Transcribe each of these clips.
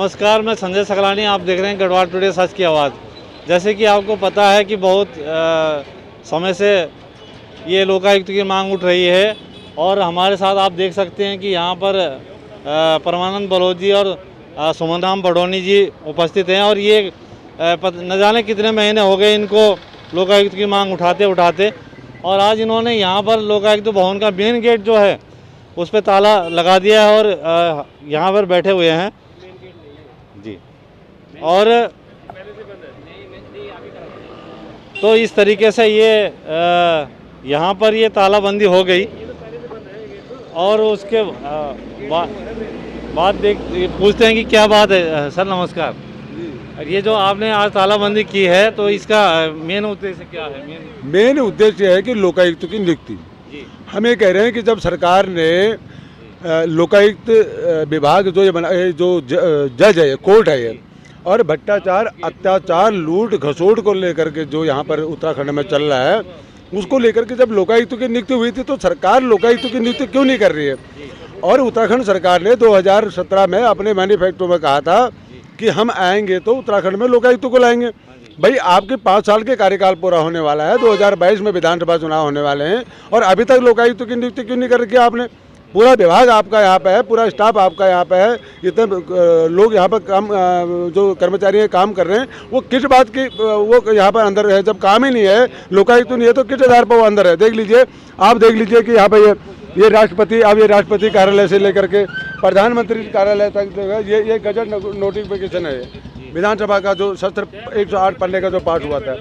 नमस्कार, मैं संजय सकलानी। आप देख रहे हैं गढ़वाल टुडे सच की आवाज़। जैसे कि आपको पता है कि बहुत समय से ये लोकायुक्त की मांग उठ रही है और हमारे साथ आप देख सकते हैं कि यहाँ पर परमानंद बलोच जी और सुमन राम बडोनी जी उपस्थित हैं और ये न जाने कितने महीने हो गए इनको लोकायुक्त की मांग उठाते और आज इन्होंने यहाँ पर लोकायुक्त भवन का मेन गेट जो है उस पर ताला लगा दिया है और यहाँ पर बैठे हुए हैं जी। और तो इस तरीके से ये यहाँ पर ये तालाबंदी हो गई और उसके बाद पूछते हैं कि क्या बात है। सर नमस्कार। ये जो आपने आज तालाबंदी की है तो इसका मेन उद्देश्य क्या है? मेन उद्देश्य है कि लोकायुक्त की नियुक्ति। हम ये कह रहे हैं कि जब सरकार ने लोकायुक्त विभाग जो ये बना, जो जज है, कोर्ट है ये, और भ्रष्टाचार, अत्याचार, लूट घसोट को लेकर के जो यहाँ पर उत्तराखंड में चल रहा है उसको लेकर के जब लोकायुक्त की नियुक्ति हुई थी तो सरकार लोकायुक्त की नियुक्ति क्यों नहीं कर रही है? और उत्तराखंड सरकार ने 2017 में अपने मैनिफेस्टो में कहा था कि हम आएंगे तो उत्तराखंड में लोकायुक्त को लाएंगे। भाई आपके 5 साल के कार्यकाल पूरा होने वाला है, 2022 में विधानसभा चुनाव होने वाले हैं और अभी तक लोकायुक्त की नियुक्ति क्यों नहीं कर रखी आपने? पूरा विभाग आपका यहाँ पे है, पूरा स्टाफ आपका यहाँ पे है, इतने लोग यहाँ पर काम, जो कर्मचारी काम कर रहे हैं वो किस बात की वो यहाँ पर अंदर है? जब काम ही नहीं है, लोकायुक्त नहीं है तो किस आधार पर वो अंदर है? देख लीजिए, आप देख लीजिए कि यहाँ पे ये राष्ट्रपति, अब ये राष्ट्रपति कार्यालय से लेकर के प्रधानमंत्री कार्यालय तक ये गजट नोटिफिकेशन है विधानसभा का जो सत्र 108 पन्ने का जो पास हुआ था।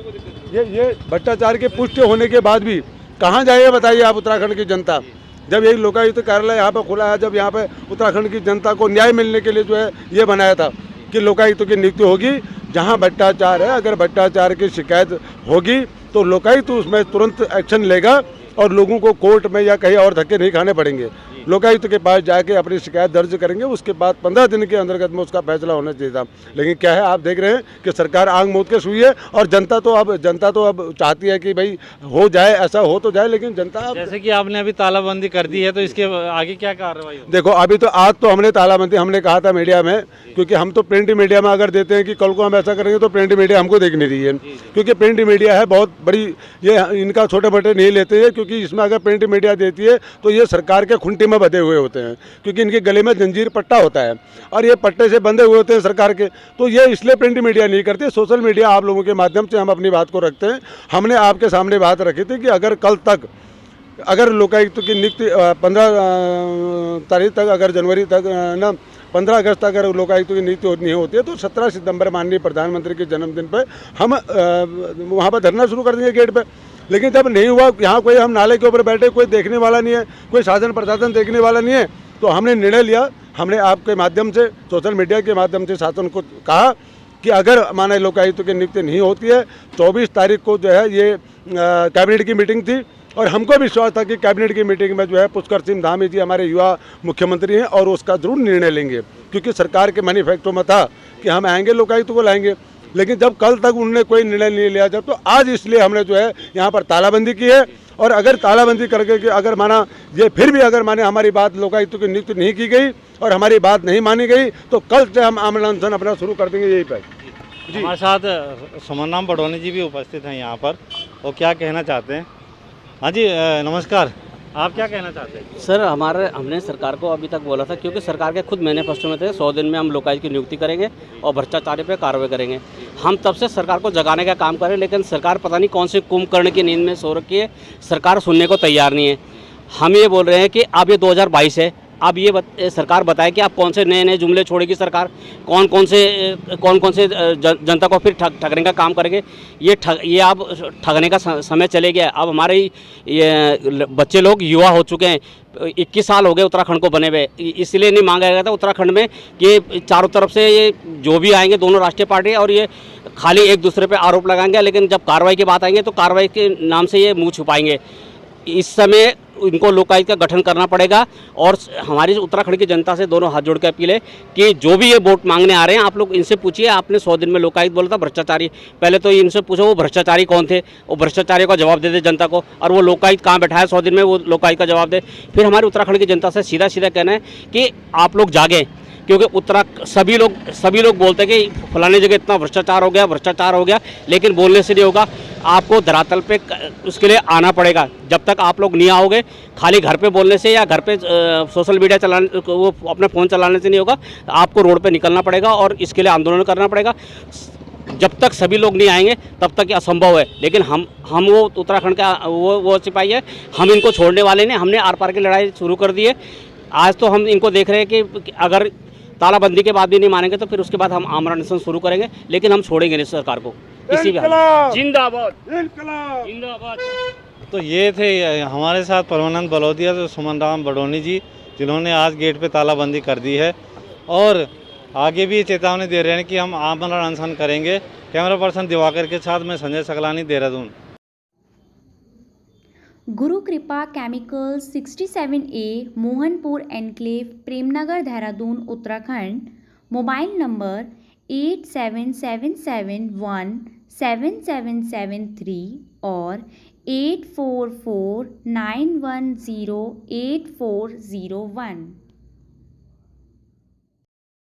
ये भ्रष्टाचार के पुष्टि होने के बाद भी कहाँ जाइए बताइए आप उत्तराखंड की जनता? जब ये लोकायुक्त कार्यालय यहाँ पर खुला है, जब यहाँ पे उत्तराखंड की जनता को न्याय मिलने के लिए जो है ये बनाया था कि लोकायुक्त की नियुक्ति होगी, जहाँ भ्रष्टाचार है, अगर भ्रष्टाचार की शिकायत होगी तो लोकायुक्त उसमें तुरंत एक्शन लेगा और लोगों को कोर्ट में या कहीं और धक्के नहीं खाने पड़ेंगे। लोकायुक्त के पास जाके अपनी शिकायत दर्ज करेंगे, उसके बाद 15 दिन के अंतर्गत में उसका फैसला होना चाहिए था। लेकिन क्या है, आप देख रहे हैं कि सरकार आंख मूंद के सुई है और जनता तो अब चाहती है कि भाई हो जाए, ऐसा हो तो जाए, लेकिन जनता जैसे कि आपने अभी तालाबंदी कर दी है तो इसके आगे क्या कार्रवाई होगी? देखो, अभी तो आज तो हमने तालाबंदी हमने कहा था मीडिया में, क्योंकि हम तो प्रिंट मीडिया में अगर देते हैं कि कल को हम ऐसा करेंगे तो प्रिंट मीडिया हमको देख नहीं रही है, क्योंकि प्रिंट मीडिया है बहुत बड़ी, ये इनका छोटे मोटे नहीं लेते हैं, क्योंकि इसमें अगर प्रिंट मीडिया देती है तो ये सरकार के खुंटी में बंधे हुए होते हैं, क्योंकि इनके गले में जंजीर पट्टा होता है और ये पट्टे से बंधे हुए होते हैं सरकार के, तो ये इसलिए प्रिंट मीडिया नहीं करते। सोशल मीडिया आप लोगों के माध्यम से हम अपनी बात को रखते हैं। हमने आपके सामने बात रखी थी कि अगर कल तक, अगर लोकायुक्त की नियुक्ति 15 तारीख तक, अगर जनवरी तक ना 15 अगस्त तक अगर लोकायुक्त की नियुक्ति नहीं होती है तो 17 सितंबर माननीय प्रधानमंत्री के जन्मदिन पर हम वहाँ पर धरना शुरू कर देंगे गेट पर। लेकिन जब नहीं हुआ, यहाँ कोई, हम नाले के ऊपर बैठे, कोई देखने वाला नहीं है, कोई शासन प्रशासन देखने वाला नहीं है, तो हमने निर्णय लिया, हमने आपके माध्यम से, सोशल मीडिया के माध्यम से शासन को कहा कि अगर माने लोकायुक्त की नियुक्ति नहीं होती है, 24 तारीख को जो है ये कैबिनेट की मीटिंग थी और हमको विश्वास था कि कैबिनेट की मीटिंग में जो है पुष्कर सिंह धामी जी हमारे युवा मुख्यमंत्री हैं और उसका जरूर निर्णय लेंगे, क्योंकि सरकार के मैनिफेस्टो में था कि हम आएंगे, लोकायुक्त को लाएंगे। लेकिन जब कल तक उन्होंने कोई निर्णय नहीं लिया, जब तो आज इसलिए हमने जो है यहाँ पर तालाबंदी की है। और अगर तालाबंदी करके अगर माना ये फिर भी अगर माने हमारी बात लोकायुक्त की नियुक्ति नहीं की गई और हमारी बात नहीं मानी गई तो कल से हम आंदोलन अनशन अपना शुरू कर देंगे यही पर। हमारे साथ सुमन राम बडोनी जी भी उपस्थित हैं यहाँ पर, वो क्या कहना चाहते हैं? हाँ जी, नमस्कार। आप क्या कहना चाहते हैं? सर, हमने सरकार को अभी तक बोला था, क्योंकि सरकार के खुद मैनिफेस्टो में थे 100 दिन में हम लोकायुक्त की नियुक्ति करेंगे और भ्रष्टाचारी पे कार्रवाई करेंगे। हम तब से सरकार को जगाने का काम करें, लेकिन सरकार पता नहीं कौन से कुंभकर्ण की नींद में सो रखी है, सरकार सुनने को तैयार नहीं है। हम ये बोल रहे हैं कि अब ये 2022 है, अब ये सरकार बताए कि आप कौन से नए जुमले छोड़ेगी सरकार, कौन कौन से जनता को फिर ठगने का काम करेंगे। ये अब ठगने का समय चले गया। अब हमारे ये बच्चे लोग युवा हो चुके हैं, 21 साल हो गए उत्तराखंड को बने हुए, इसलिए नहीं मांगा गया था उत्तराखंड में कि चारों तरफ से ये जो भी आएंगे दोनों राष्ट्रीय पार्टी और ये खाली एक दूसरे पे आरोप लगाएंगे, लेकिन जब कार्रवाई की बात आएंगे तो कार्रवाई के नाम से ये मुँह छुपाएंगे। इस समय इनको लोकायुक्त का गठन करना पड़ेगा और हमारी उत्तराखंड की जनता से दोनों हाथ जोड़ के अपील है कि जो भी ये वोट मांगने आ रहे हैं, आप लोग इनसे पूछिए। आपने 100 दिन में लोकायुक्त बोला था भ्रष्टाचारी, पहले तो इनसे पूछो वो भ्रष्टाचारी कौन थे, वो भ्रष्टाचारी का जवाब दे दे जनता को, और वो लोकायुक्त कहाँ बैठा है 100 दिन में, वो लोकायुक्त का जवाब दे। फिर हमारी उत्तराखंड की जनता से सीधा सीधा कहना है कि आप लोग जागें, क्योंकि सभी लोग बोलते हैं कि फलानी जगह इतना भ्रष्टाचार हो गया, लेकिन बोलने से नहीं होगा। आपको धरातल पे उसके लिए आना पड़ेगा। जब तक आप लोग नहीं आओगे, खाली घर पे बोलने से या घर पे सोशल मीडिया चलाने, वो अपने फ़ोन चलाने से नहीं होगा। आपको रोड पे निकलना पड़ेगा और इसके लिए आंदोलन करना पड़ेगा। जब तक सभी लोग नहीं आएंगे तब तक ये असंभव है। लेकिन हम वो उत्तराखंड का वो सिपाही है, हम इनको छोड़ने वाले नहीं। हमने आर पार की लड़ाई शुरू कर दी है। आज तो हम इनको देख रहे हैं कि अगर तालाबंदी के बाद भी नहीं मानेंगे तो फिर उसके बाद हम आमरण अनशन शुरू करेंगे, लेकिन हम छोड़ेंगे नहीं सरकार को किसी भी हाल। जिंदाबाद जिंदाबाद। तो ये थे हमारे साथ परमानंद बलौदिया तो सुमन राम बडोनी जी, जिन्होंने आज गेट पे तालाबंदी कर दी है और आगे भी चेतावनी दे रहे हैं कि हम आमरण अनशन करेंगे। कैमरा पर्सन दिवाकर के साथ मैं संजय सकलानी, देहरादून। गुरु कृपा chemicals 67A Mohanpur enclave Premnagar Dehradun Uttarakhand. Mobile number 8777177773 और 8449108401।